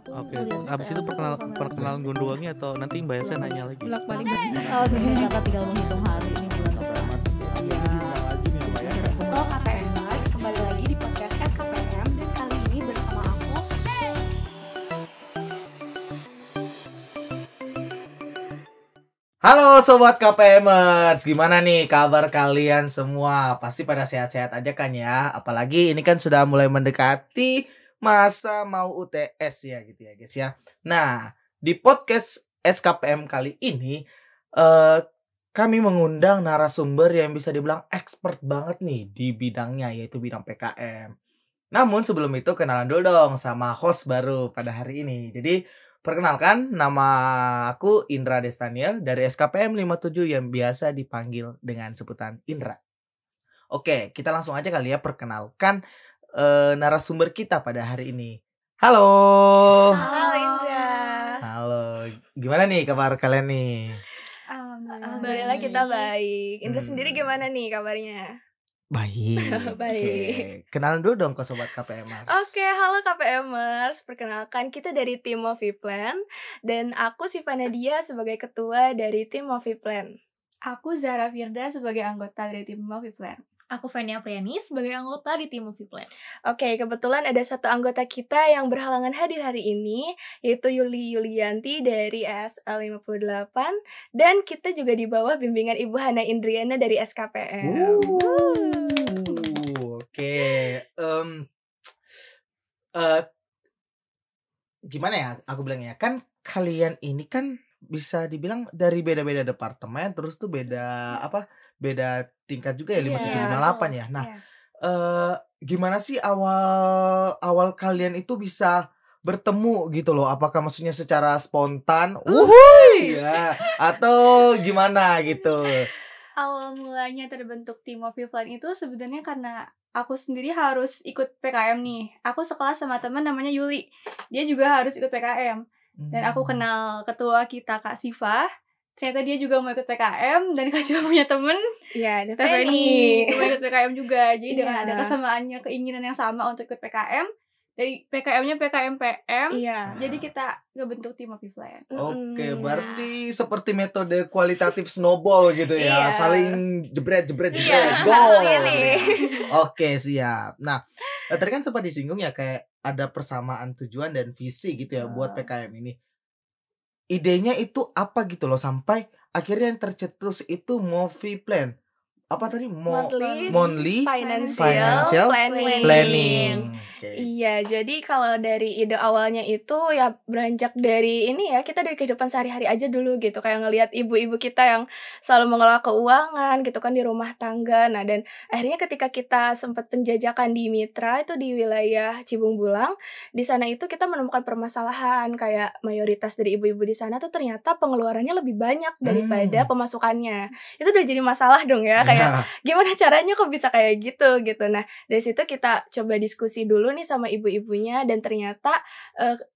Oke, ngeliatnya abis itu kayak satu kamera perkenalan satu. Gondowangi atau nanti Mbak Elsa nanya lagi? Bolak-balik. Oke, kakak tinggal menghitung hari ini bulan KPMers. Halo KPMers, kembali lagi di podcast SKPM dan kali ini bersama aku. Halo Sobat KPMers, gimana nih kabar kalian semua? Pasti pada sehat-sehat aja kan ya? Apalagi ini kan sudah mulai mendekati masa mau UTS ya gitu ya guys ya. Nah, di podcast SKPM kali ini kami mengundang narasumber yang bisa dibilang expert banget nih di bidangnya, yaitu bidang PKM. Namun sebelum itu kenalan dulu dong sama host baru pada hari ini. Jadi perkenalkan, nama aku Indra Destaniel dari SKPM 57 yang biasa dipanggil dengan sebutan Indra. Oke, kita langsung aja kali ya perkenalkan narasumber kita pada hari ini. Halo. Halo Indra. Halo. Gimana nih kabar kalian nih? Alhamdulillah kita baik. Indra sendiri gimana nih kabarnya? Baik. Baik. Oke. Kenalan dulu dong ke Sobat KPMers. Oke, halo KPMers. Perkenalkan kita dari tim Moviplan dan aku Siva Nadia sebagai ketua dari tim Moviplan. Aku Zara Firda sebagai anggota dari tim Moviplan. Aku Fenia Priani sebagai anggota di tim Moviplan. Oke, kebetulan ada satu anggota kita yang berhalangan hadir hari ini, yaitu Yuli Yulianti dari SL 58, dan kita juga di bawah bimbingan Ibu Hana Indriana dari SKPM. Oke. Gimana ya aku bilangnya? Kan kalian ini kan bisa dibilang dari beda-beda departemen, terus tuh beda tingkat juga ya, 5758 ya. Nah, gimana sih awal kalian itu bisa bertemu gitu loh? Apakah maksudnya secara spontan? Ya, atau gimana gitu? Awal mulanya terbentuk tim Moviplan itu sebenarnya karena aku sendiri harus ikut PKM nih. Aku sekelas sama teman namanya Yuli. Dia juga harus ikut PKM. Dan aku kenal ketua kita Kak Siva. Ternyata dia juga mau ikut PKM dan Kak Siva punya temen. Iya, ada Feni mau ikut PKM juga. Jadi dengan Iya. ada kesamaannya keinginan yang sama untuk ikut PKM. Dari PKM-nya PKM PM. Iya. Jadi kita ngebentuk tim Moviplan. Oke, berarti seperti metode kualitatif snowball gitu ya. Iya. Saling jebret. Iya, Gol. ini. Oke, siap. Nah, tadi kan sempat disinggung ya kayak ada persamaan tujuan dan visi gitu ya buat PKM ini. Idenya itu apa gitu loh sampai akhirnya yang tercetus itu Moviplan. Apa tadi? Monthly Financial Planning. Oke. Iya, jadi kalau dari ide awalnya itu ya beranjak dari ini ya, kita dari kehidupan sehari-hari aja dulu gitu. Kayak ngelihat ibu-ibu kita yang selalu mengelola keuangan gitu kan di rumah tangga. Nah, dan akhirnya ketika kita sempat penjajakan di Mitra itu di wilayah Cibung Bulang, di sana itu kita menemukan permasalahan kayak mayoritas dari ibu-ibu di sana tuh ternyata pengeluarannya lebih banyak daripada pemasukannya. Itu udah jadi masalah dong ya, kayak gimana caranya kok bisa kayak gitu. Nah, dari situ kita coba diskusi dulu nih sama ibu-ibunya dan ternyata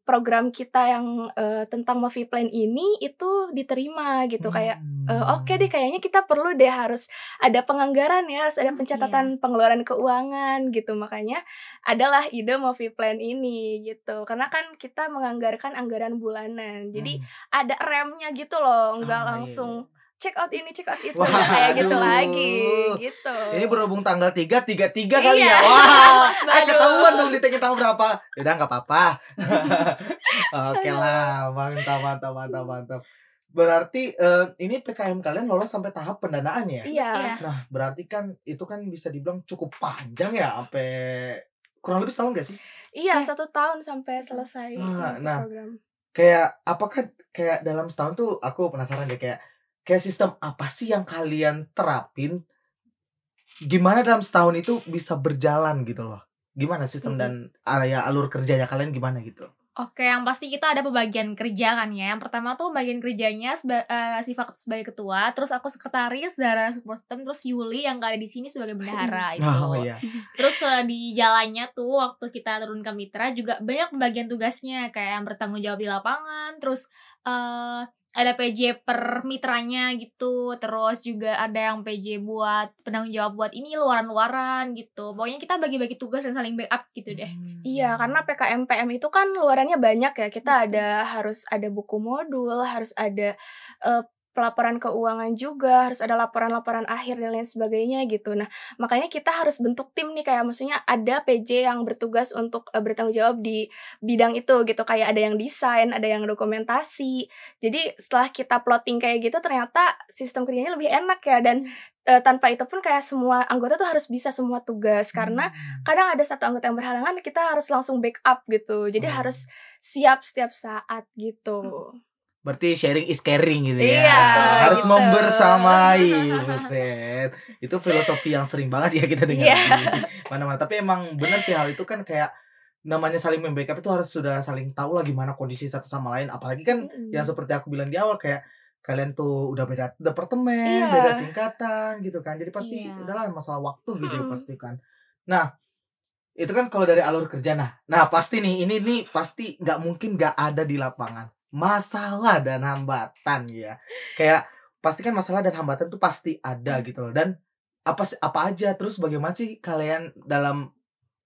program kita yang tentang Moviplan ini itu diterima gitu. Kayak oke deh, kayaknya kita perlu deh harus ada penganggaran ya, harus ada pencatatan pengeluaran keuangan gitu. Makanya adalah ide Moviplan ini gitu. Karena kan kita menganggarkan anggaran bulanan. Jadi ada remnya gitu loh, nggak langsung check out ini, check out itu. Wah, Nggak kayak gitu aduh. lagi gitu. Ini berhubung tanggal 3 kali Iya. ya. Wah, Aduh. ketahuan dong di tanggal berapa. Udah enggak apa-apa. Oke lah, mantap. Berarti ini PKM kalian lolos sampai tahap pendanaan ya? Iya. Nah, berarti kan itu kan bisa dibilang cukup panjang ya, sampai kurang lebih setahun gak sih? Iya, 1 tahun sampai selesai Nah, program. Kayak apakah kayak dalam setahun tuh aku penasaran deh kayak sistem apa sih yang kalian terapin? Gimana dalam setahun itu bisa berjalan gitu loh? Gimana sistem dan alur kerjanya kalian gimana gitu? Oke, yang pasti kita ada pembagian kerja kan ya. Yang pertama tuh bagian kerjanya Siva sebagai ketua, terus aku sekretaris, Zara support system, terus Yuli yang ada di sini sebagai bendahara itu. Oh iya. Terus di jalannya tuh waktu kita turun ke Mitra juga banyak pembagian tugasnya kayak yang bertanggung jawab di lapangan, terus ada PJ per mitranya gitu. Terus juga ada yang PJ buat penanggung jawab buat ini luaran-luaran gitu. Pokoknya kita bagi-bagi tugas dan saling backup gitu deh. Iya, karena PKM PM itu kan luarannya banyak ya. Kita harus ada buku modul, harus ada pelaporan keuangan juga, harus ada laporan-laporan akhir dan lain sebagainya gitu. Nah, makanya kita harus bentuk tim nih, kayak maksudnya ada PJ yang bertugas untuk bertanggung jawab di bidang itu gitu. Kayak ada yang desain, ada yang dokumentasi. Jadi setelah kita plotting kayak gitu, ternyata sistem kerjanya lebih enak ya. Dan tanpa itu pun kayak semua anggota tuh harus bisa semua tugas. Karena kadang ada satu anggota yang berhalangan, kita harus langsung backup gitu. Jadi harus siap setiap saat gitu. Berarti sharing is caring gitu ya. Iya, Harus gitu. membersamai. Buset. Itu filosofi yang sering banget ya kita dengar Iya. di mana-mana. Tapi emang benar sih hal itu kan kayak namanya saling membackup itu harus sudah saling tahu lah gimana kondisi satu sama lain. Apalagi kan yang seperti aku bilang di awal kayak kalian tuh udah beda departemen, Iya. beda tingkatan gitu kan. Jadi pasti Iya. udahlah masalah waktu gitu ya pasti kan. Nah, itu kan kalau dari alur kerja. Nah pasti nih ini pasti nggak mungkin nggak ada di lapangan. Masalah dan hambatan ya. Kayak pasti kan masalah dan hambatan tuh pasti ada gitu loh. Dan apa aja, terus bagaimana sih kalian dalam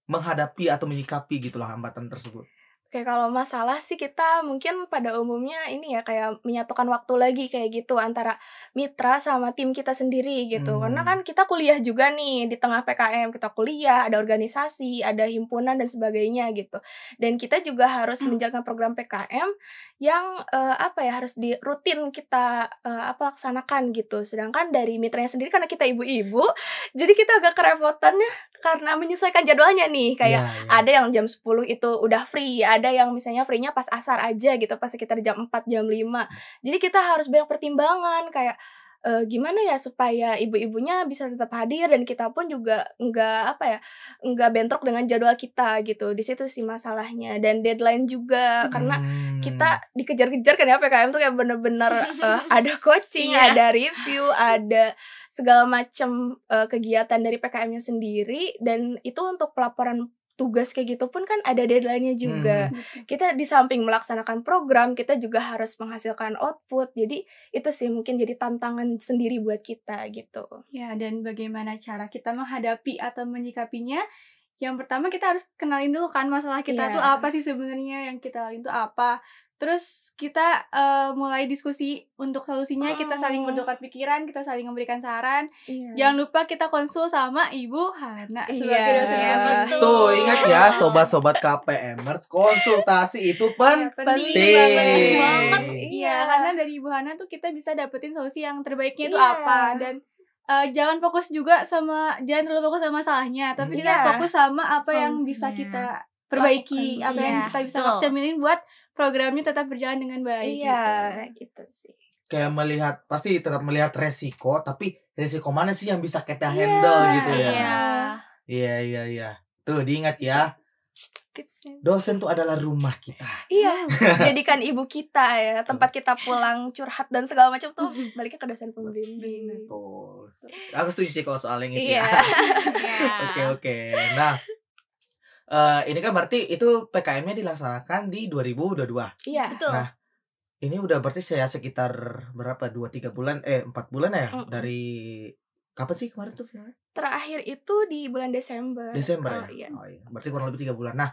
menghadapi atau menyikapi gitu loh hambatan tersebut? Oke, kalau masalah sih kita mungkin pada umumnya ini ya kayak menyatukan waktu lagi kayak gitu antara mitra sama tim kita sendiri gitu. Karena kan kita kuliah juga nih di tengah PKM, kita kuliah, ada organisasi, ada himpunan dan sebagainya gitu. Dan kita juga harus menjalankan program PKM yang harus di rutin kita laksanakan gitu. Sedangkan dari mitranya sendiri karena kita ibu-ibu, jadi kita agak kerepotannya karena menyesuaikan jadwalnya nih. Kayak ada yang jam 10 itu udah free, ada yang misalnya free-nya pas asar aja gitu, pas sekitar jam 4, jam 5. Jadi kita harus banyak pertimbangan kayak gimana ya supaya ibu-ibunya bisa tetap hadir dan kita pun juga nggak bentrok dengan jadwal kita gitu. Di situ sih masalahnya. Dan deadline juga karena kita dikejar-kejar kan ya, PKM tuh kayak bener-bener ada coaching, ada review, ada segala macam kegiatan dari PKM-nya sendiri. Dan itu untuk pelaporan tugas kayak gitu pun kan ada deadline-nya juga. Kita di samping melaksanakan program, kita juga harus menghasilkan output. Jadi itu sih mungkin jadi tantangan sendiri buat kita gitu. Ya, dan bagaimana cara kita menghadapi atau menyikapinya? Yang pertama kita harus kenalin dulu kan masalah kita tuh apa sih sebenarnya, yang kita lalui itu apa. Terus kita mulai diskusi untuk solusinya, kita saling bertukar pikiran, kita saling memberikan saran. Jangan lupa kita konsul sama Ibu Hana sebagai dosen yang penting. Tuh, ingat ya sobat-sobat KPMers, konsultasi itu penting banget. Iya, karena dari Ibu Hana tuh kita bisa dapetin solusi yang terbaiknya itu apa. Dan jangan terlalu fokus sama masalahnya, tapi kita fokus sama apa yang bisa kita perbaiki, apa yang kita bisa maksimalin buat programnya tetap berjalan dengan baik. Iya, gitu sih. Kayak pasti tetap melihat resiko, tapi resiko mana sih yang bisa kita handle gitu ya. Iya. Tuh diingat ya. Tipsnya. Dosen tuh adalah rumah kita. Iya, jadikan ibu kita ya, tempat kita pulang curhat dan segala macam tuh baliknya ke dosen pembimbing. Betul. Aku setuju sih kalau soal yang itu Iya. ya. Oke. Nah, ini kan berarti itu PKM-nya dilaksanakan di 2022. Iya. Betul. Nah, ini udah berarti saya sekitar berapa? 2-3 bulan 4 bulan ya dari kapan sih kemarin tuh finalnya? Terakhir itu di bulan Desember. Desember ya? ya? Oh iya. Berarti kurang lebih 3 bulan. Nah,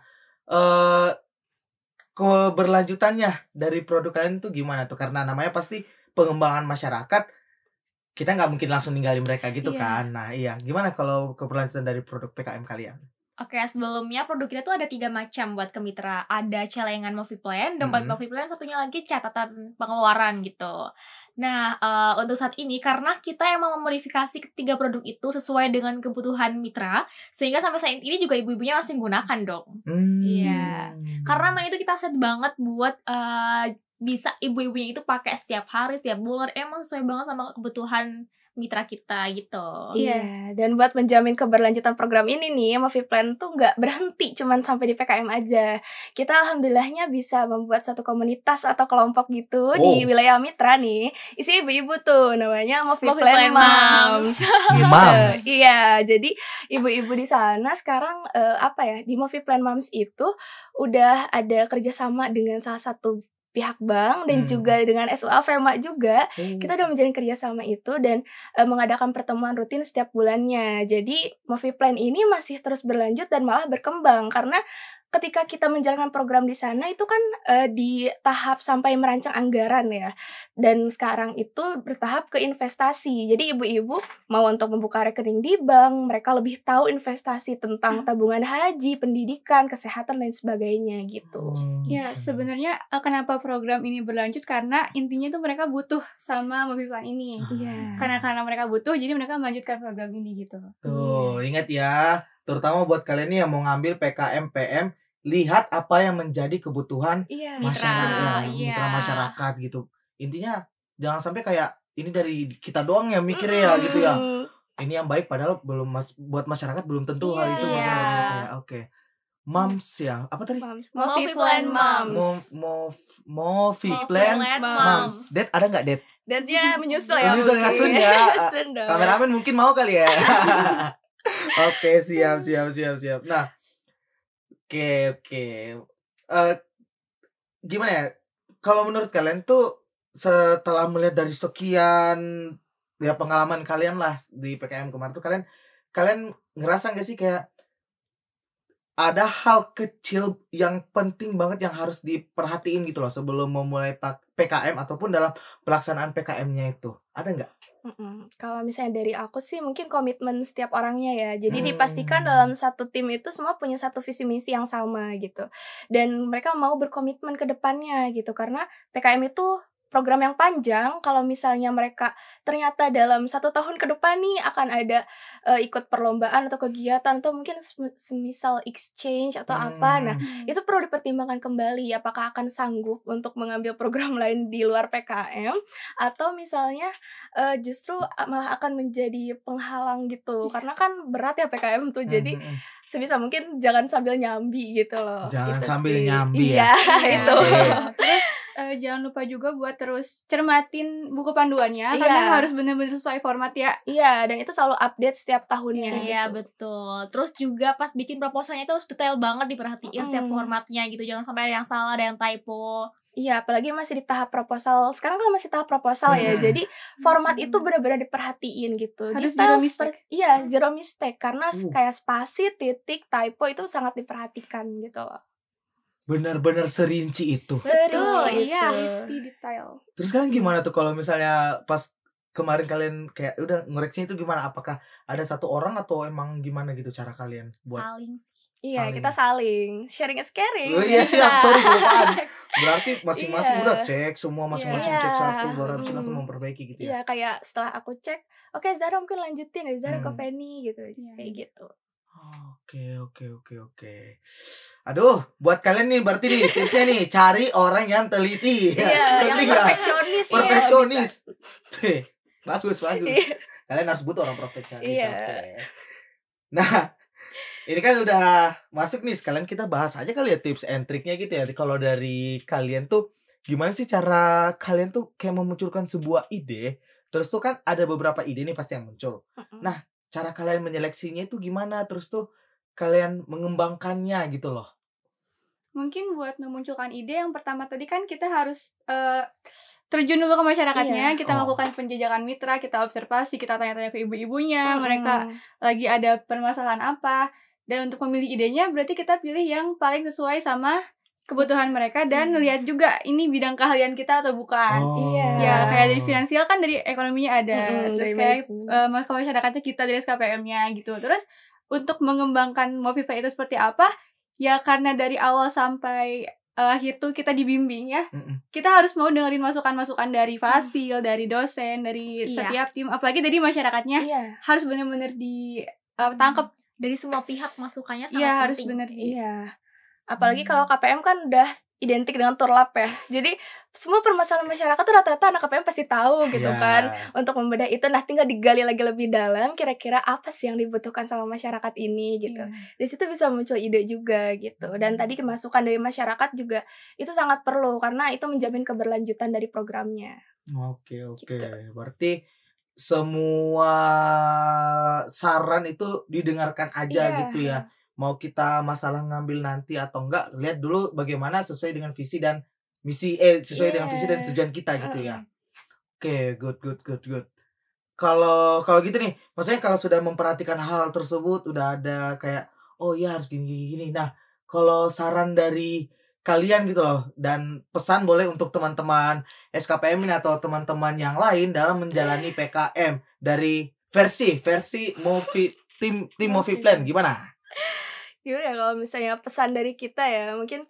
keberlanjutannya dari produk kalian itu gimana tuh? Karena namanya pasti pengembangan masyarakat, kita nggak mungkin langsung ninggalin mereka gitu kan. Nah iya, gimana kalau keberlanjutan dari produk PKM kalian? Oke, sebelumnya produk kita tuh ada 3 macam buat ke mitra. Ada celengan movie plan, dompet movie plan, satunya lagi catatan pengeluaran gitu. Nah, untuk saat ini karena kita emang memodifikasi ketiga produk itu sesuai dengan kebutuhan mitra, sehingga sampai saat ini juga ibu-ibunya masih menggunakan dong. Iya. Karena emang itu kita set banget buat bisa ibu-ibunya itu pakai setiap hari, setiap bulan, emang sesuai banget sama kebutuhan mitra kita gitu. Iya, dan buat menjamin keberlanjutan program ini nih, Movie Plan tuh nggak berhenti cuman sampai di PKM aja. Kita alhamdulillahnya bisa membuat satu komunitas atau kelompok gitu di wilayah mitra nih. Isi ibu-ibu tuh, namanya Movie Plan Moms. Moms. Iya, jadi ibu-ibu di sana sekarang di Movie Plan Moms itu udah ada kerjasama dengan salah satu pihak bank dan juga dengan SUA FEMA juga. Kita udah menjalin kerjasama itu dan mengadakan pertemuan rutin setiap bulannya. Jadi Movie Plan ini masih terus berlanjut dan malah berkembang karena ketika kita menjalankan program di sana itu kan di tahap sampai merancang anggaran ya. Dan sekarang itu bertahap ke investasi. Jadi ibu-ibu mau untuk membuka rekening di bank, mereka lebih tahu investasi tentang tabungan haji, pendidikan, kesehatan dan sebagainya gitu. Ya, sebenarnya kenapa program ini berlanjut karena intinya tuh mereka butuh sama Movie Plan ini. Iya. Karena mereka butuh, jadi mereka melanjutkan program ini gitu. Tuh, ingat ya, terutama buat kalian nih yang mau ngambil PKM PM, lihat apa yang menjadi kebutuhan Iya. masyarakat, iya. mitra masyarakat gitu. Intinya jangan sampai kayak ini dari kita doang yang mikir ya gitu ya. Ini yang baik padahal belum buat masyarakat belum tentu hal itu Iya. benar ya. Oke. Moms ya, apa tadi? Movie Plan Moms. Movie Plan Moms. Dad ada nggak Dad? Dan dia menyusul ya. Menyusul mungkin. Yasun ya. Yasun dong. Kameramen mungkin mau kali ya. Oke, siap. Nah, oke. Gimana ya? Kalau menurut kalian tuh setelah melihat dari sekian ya pengalaman kalian lah di PKM kemarin tuh kalian ngerasa nggak sih kayak ada hal kecil yang penting banget yang harus diperhatiin gitu loh sebelum memulai PKM ataupun dalam pelaksanaan PKM-nya itu. Ada nggak? Kalau misalnya dari aku sih mungkin komitmen setiap orangnya ya. Jadi dipastikan dalam satu tim itu semua punya satu visi misi yang sama gitu. Dan mereka mau berkomitmen ke depannya gitu. Karena PKM itu program yang panjang. Kalau misalnya mereka ternyata dalam 1 tahun ke depan nih akan ada ikut perlombaan atau kegiatan atau mungkin semisal exchange atau apa. Nah, itu perlu dipertimbangkan kembali apakah akan sanggup untuk mengambil program lain di luar PKM atau misalnya justru malah akan menjadi penghalang gitu. Karena kan berat ya PKM tuh. Jadi sebisa mungkin jangan sambil nyambi gitu loh. Jangan gitu sambil sih. nyambi ya. Iya, itu. Terus jangan lupa juga buat terus cermatin buku panduannya Iya. karena harus benar-benar sesuai format ya. Iya, dan itu selalu update setiap tahunnya. Iya gitu. betul. Terus juga pas bikin proposalnya itu harus detail banget diperhatiin setiap formatnya gitu. Jangan sampai ada yang salah, ada yang typo. Iya, apalagi masih di tahap proposal. Sekarang kan masih tahap proposal ya. Jadi format itu benar-benar diperhatiin gitu. Harus Detail zero mistake. Iya, zero mistake karena kayak spasi, titik, typo itu sangat diperhatikan gitu loh. Benar-benar serinci itu. Serinci iya. Di detail. Terus kalian gimana tuh kalau misalnya pas kemarin kalian kayak udah ngoreksinya itu gimana? Apakah ada satu orang atau emang gimana gitu cara kalian buat? Saling sih. Iya, Saling. kita saling. Sharing is caring. Oh iya siap, sorry kelupaan. Berarti masing-masing Iya. udah cek semua masing-masing Iya. cek satu baru habis itu langsung memperbaiki gitu ya. Iya, kayak setelah aku cek, oke Zara mungkin lanjutin ya, Zara ke Hmm. Feni gitu. Iya. Kayak gitu. Oke. Aduh, buat kalian nih berarti nih tipsnya nih cari orang yang teliti. Iya, yang Teliti nggak? perfeksionis ya. Perfeksionis. Bagus. Iya. Kalian harus butuh orang perfeksionis. Iya. Oke. Nah, ini kan udah masuk nih, sekalian kita bahas aja kali ya tips and triknya gitu ya. Kalau dari kalian tuh gimana sih cara kalian tuh kayak memunculkan sebuah ide, terus tuh kan ada beberapa ide nih pasti yang muncul. Nah, cara kalian menyeleksinya itu gimana? Terus tuh kalian mengembangkannya gitu loh. Mungkin buat memunculkan ide yang pertama tadi kan kita harus terjun dulu ke masyarakatnya, Iya. kita melakukan penjajakan mitra, kita observasi, kita tanya-tanya ke ibu-ibunya, mereka lagi ada permasalahan apa. Dan untuk memilih idenya berarti kita pilih yang paling sesuai sama kebutuhan mereka dan lihat juga ini bidang keahlian kita atau bukan. Iya. Ya kayak dari finansial kan dari ekonominya ada, terus dari kayak manajemen. ke masyarakatnya kita dari SKPM-nya gitu. Terus untuk mengembangkan Movify itu seperti apa? Ya karena dari awal sampai akhir tuh kita dibimbing ya. Kita harus mau dengerin masukan-masukan dari fasil, dari dosen, dari Iya. setiap tim, apalagi dari masyarakatnya Iya. harus benar-benar ditangkap. Dari semua pihak masukannya sangat Iya harus penting. benar Iya. Apalagi kalau KPM kan udah identik dengan turlap ya. Jadi semua permasalahan masyarakat tuh rata-rata anak KPM pasti tahu gitu Iya. kan. Untuk membedah itu nah tinggal digali lagi lebih dalam kira-kira apa sih yang dibutuhkan sama masyarakat ini gitu. Di situ bisa muncul ide juga gitu. Dan tadi masukan dari masyarakat juga itu sangat perlu karena itu menjamin keberlanjutan dari programnya. Oke. Gitu. Berarti semua saran itu didengarkan aja Iya. gitu ya. Mau kita masalah ngambil nanti atau enggak, lihat dulu bagaimana sesuai dengan visi dan sesuai dengan visi dan tujuan kita gitu ya. Oke, good. Kalau gitu nih, maksudnya kalau sudah memperhatikan hal tersebut, udah ada kayak oh ya harus gini. Nah, kalau saran dari kalian gitu loh, dan pesan boleh untuk teman-teman SKPM ini atau teman-teman yang lain dalam menjalani PKM dari versi movie tim movie plan gimana? Gimana ya kalau misalnya pesan dari kita ya, mungkin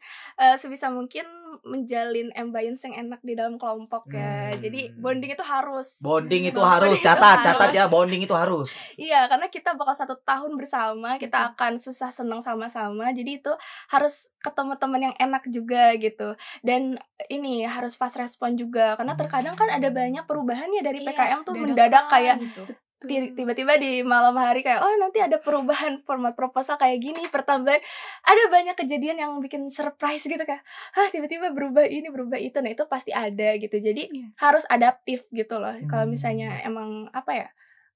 sebisa mungkin menjalin ambience yang enak di dalam kelompok ya. Jadi bonding itu harus. Bonding itu harus, catat ya, bonding itu harus. Iya, karena kita bakal 1 tahun bersama, kita akan susah senang sama-sama. Jadi itu harus ketemu teman yang enak juga gitu. Dan ini harus fast respon juga, karena terkadang kan ada banyak perubahan ya dari PKM tuh mendadak kayak gitu. tiba-tiba di malam hari kayak oh nanti ada perubahan format proposal kayak gini, pertambahan, ada banyak kejadian yang bikin surprise gitu kayak tiba-tiba berubah ini berubah itu. Nah itu pasti ada gitu, jadi harus adaptif gitu loh kalau misalnya emang apa ya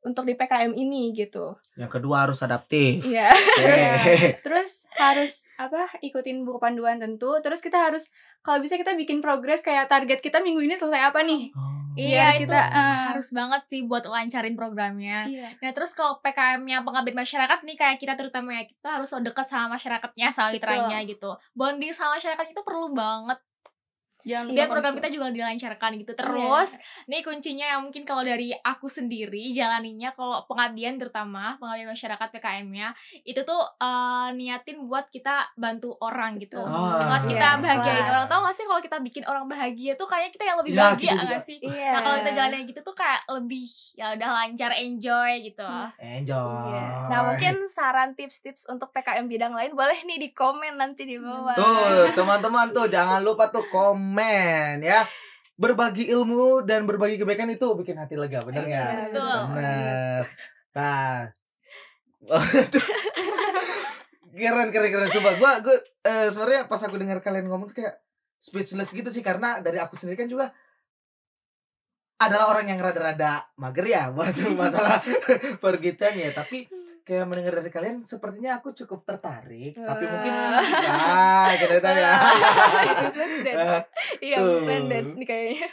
untuk di PKM ini gitu. Yang kedua harus adaptif. Iya. Terus harus ikutin buku panduan tentu. Terus kita harus kalau bisa kita bikin progres kayak target kita minggu ini selesai apa nih. Iya, Biar itu harus banget sih buat lancarin programnya. Nah terus kalau PKM-nya pengabdian masyarakat nih kayak kita terutama ya, kita harus dekat sama masyarakatnya, sama mitranya gitu. Bonding sama masyarakat itu perlu banget. Biar program kita juga dilancarkan gitu. Terus nih kuncinya yang mungkin kalau dari aku sendiri jalaninya kalau pengabdian terutama pengabdian masyarakat PKM-nya itu tuh niatin buat kita bantu orang gitu. Buat kita bahagiain orang. Tahu gak sih kalau kita bikin orang bahagia tuh kayak kita yang lebih bahagia gitu gak sih? Nah kalau kita jalanin gitu tuh kayak lebih ya udah lancar, enjoy gitu. Enjoy. Nah mungkin saran tips-tips untuk PKM bidang lain boleh nih di komen nanti di bawah. Tuh teman-teman tuh jangan lupa tuh komen ya. Berbagi ilmu dan berbagi kebaikan itu bikin hati lega, bener nggak? Betul. Bener. Nah, keren. Coba gue sebenarnya pas aku dengar kalian ngomong tuh kayak speechless gitu sih, karena dari aku sendiri kan juga adalah orang yang rada-rada mager ya buat masalah pergituan ya, tapi kayak mendengar dari kalian sepertinya aku cukup tertarik, tapi mungkin kita ya. Iya, plan dance nih kayaknya.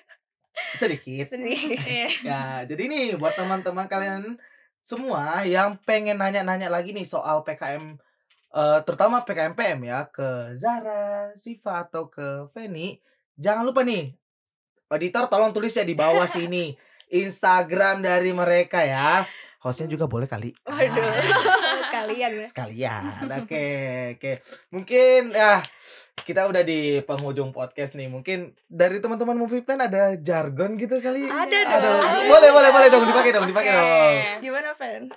Sedikit. Ya, jadi nih buat teman-teman kalian semua yang pengen nanya-nanya lagi nih soal PKM, terutama PKM PM ya, ke Zara, Siva atau ke Feni, jangan lupa nih, editor tolong tulis ya di bawah sini Instagram dari mereka ya. Hostnya juga boleh kali. Waduh, sekalian. Oke. Mungkin ya kita udah di penghujung podcast nih. Mungkin dari teman-teman Movie Plan ada jargon gitu kali? Ada dong. Boleh dong, dipakai dong. Gimana, Fen?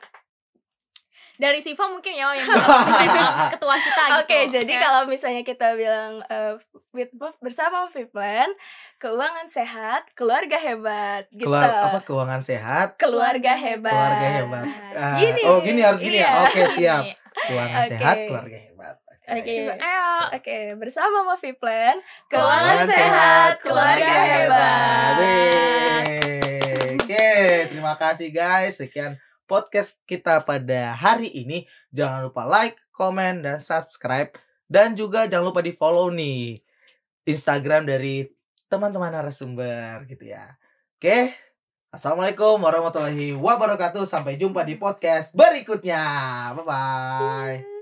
Dari Siva mungkin ya yang ketua kita gitu. Oke, jadi kalau misalnya kita bilang bersama Movie Plan, keuangan sehat, keluarga hebat gitu. Keuangan sehat, keluarga hebat. Gini harus gini ya. Oke, siap. Keuangan sehat, keluarga hebat. Oke, bersama Movie Plan, keuangan sehat, keluarga hebat. Oke, terima kasih guys. Sekian podcast kita pada hari ini. Jangan lupa like, komen, dan subscribe. Dan juga jangan lupa di follow nih Instagram dari teman-teman narasumber gitu ya. Oke, assalamualaikum warahmatullahi wabarakatuh. Sampai jumpa di podcast berikutnya. Bye-bye.